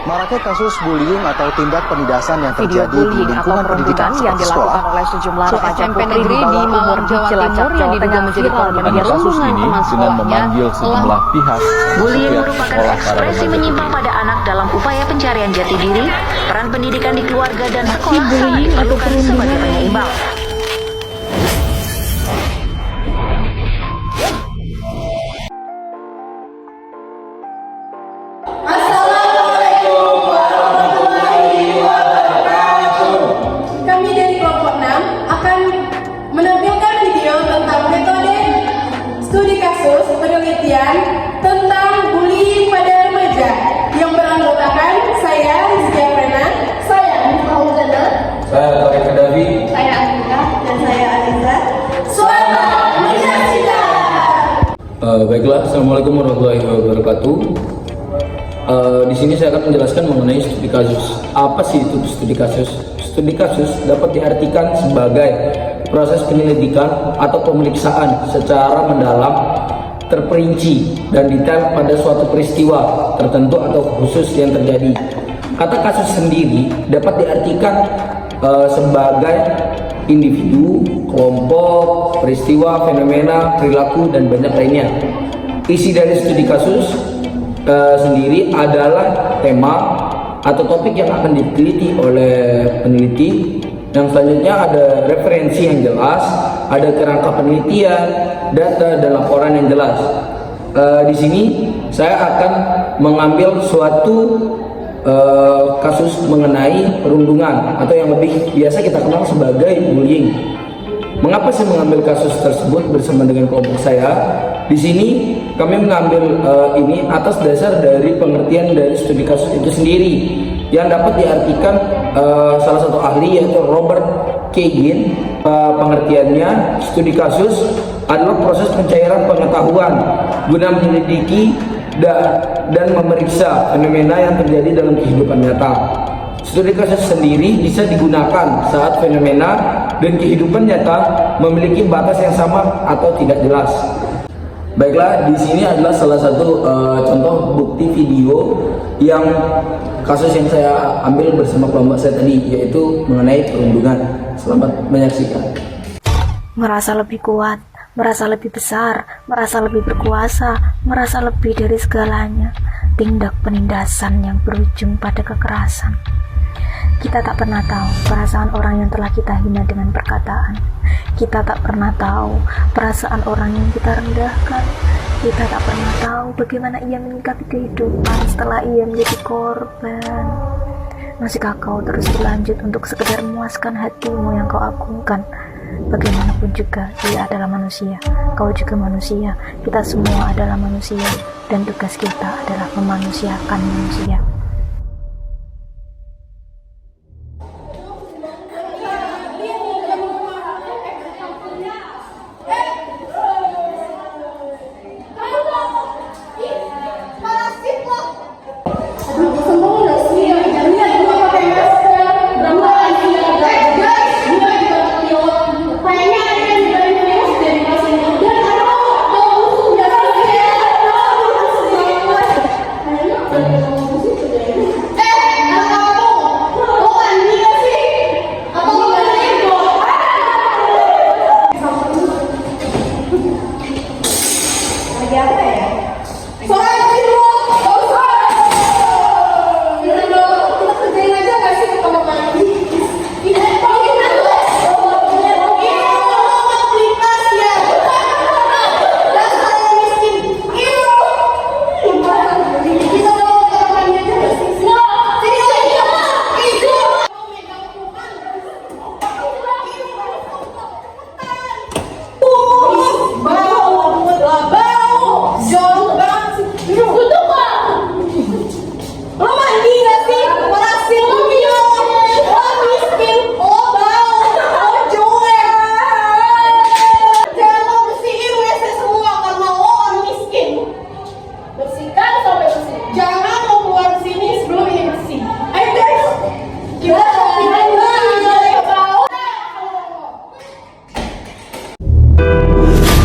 Maraknya kasus bullying atau tindak penindasan yang Video terjadi di lingkungan pendidikan yang seperti dilakukan sekolah. oleh sejumlah remaja SMP putri negeri di di bawah umur di Jawa Cilacap, Timur yang Jawa diduga Tengah menjadi viral korban media kasus sosial. ini dengan memanggil sejumlah pihak. Bullying setiap merupakan sekolah para ekspresi remaja menyimpang pada anak dalam upaya pencarian jati diri. Peran pendidikan di keluarga dan sekolah sangat bullying atau diperlukan sebagai penyeimbang. Assalamualaikum warahmatullahi wabarakatuh. Kami dari kelompok 6 akan menampilkan video tentang metode studi kasus penelitian tentang bullying pada remaja yang beranggotakan saya Rizky Aprena, saya Fauzana, saya Taufik Kedavi, saya Anita, dan saya Aliza. Selamat menyaksikan. Baiklah, assalamualaikum warahmatullahi wabarakatuh. Di sini saya akan menjelaskan mengenai studi kasus. Apa sih itu studi kasus? Studi kasus dapat diartikan sebagai proses penyelidikan atau pemeriksaan secara mendalam, terperinci dan detail pada suatu peristiwa tertentu atau khusus yang terjadi. Kata kasus sendiri dapat diartikan sebagai individu, kelompok, peristiwa, fenomena, perilaku, dan banyak lainnya. Isi dari studi kasus sendiri adalah tema atau topik yang akan diteliti oleh peneliti. Yang selanjutnya ada referensi yang jelas, ada kerangka penelitian, data dan laporan yang jelas. Di sini saya akan mengambil suatu kasus mengenai perundungan atau yang lebih biasa kita kenal sebagai bullying. Mengapa saya mengambil kasus tersebut bersama dengan kelompok saya? Di sini kami mengambil ini atas dasar dari pengertian dari studi kasus itu sendiri yang dapat diartikan salah satu ahli yaitu Robert Kagan. Pengertiannya, studi kasus adalah proses pencairan pengetahuan guna menyelidiki dan memeriksa fenomena yang terjadi dalam kehidupan nyata. Studi kasus sendiri bisa digunakan saat fenomena dan kehidupan nyata memiliki batas yang sama atau tidak jelas. Baiklah, di sini adalah salah satu contoh bukti video yang kasus yang saya ambil bersama kelompok saya tadi, yaitu mengenai perundungan. Selamat menyaksikan. Merasa lebih kuat, merasa lebih besar, merasa lebih berkuasa, merasa lebih dari segalanya. Tindak penindasan yang berujung pada kekerasan. Kita tak pernah tahu perasaan orang yang telah kita hina dengan perkataan. Kita tak pernah tahu perasaan orang yang kita rendahkan. Kita tak pernah tahu bagaimana ia menyikapi kehidupan setelah ia menjadi korban. Masihkah kau terus berlanjut untuk sekedar memuaskan hatimu yang kau agungkan? Bagaimanapun juga ia adalah manusia, kau juga manusia, kita semua adalah manusia, dan tugas kita adalah memanusiakan manusia.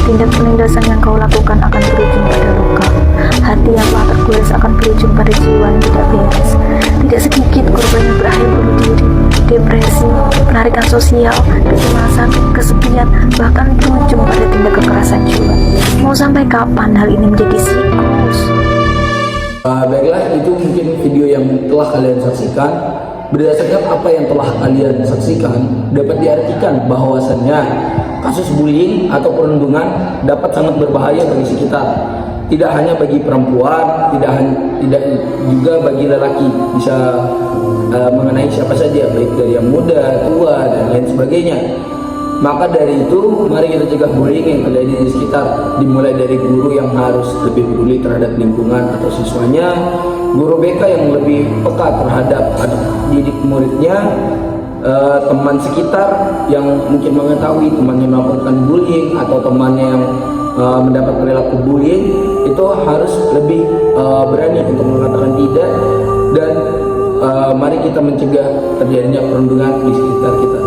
Tindak penindasan yang kau lakukan akan berujung pada luka. hati yang telah tergores akan berujung pada jiwa yang tidak beres. Tidak sedikit korban yang berakhir bunuh diri, depresi, penarikan sosial, kecemasan, kesepian, bahkan berujung pada tindak kekerasan jiwa. Mau sampai kapan hal ini menjadi siklus? Baiklah, itu mungkin video yang telah kalian saksikan. Berdasarkan apa yang telah kalian saksikan, dapat diartikan bahwasannya kasus bullying atau perundungan dapat sangat berbahaya bagi sekitar. Tidak hanya bagi perempuan, tidak juga bagi lelaki, bisa mengenai siapa saja, baik dari yang muda, tua, dan lain sebagainya. Maka dari itu, mari kita cegah bullying yang terjadi di sekitar. Dimulai dari guru yang harus lebih peduli terhadap lingkungan atau siswanya, guru BK yang lebih peka terhadap adik didik muridnya, teman sekitar yang mungkin mengetahui temannya melakukan bullying atau temannya yang mendapat perilaku bullying, itu harus lebih berani untuk mengatakan tidak, dan mari kita mencegah terjadinya perundungan di sekitar kita.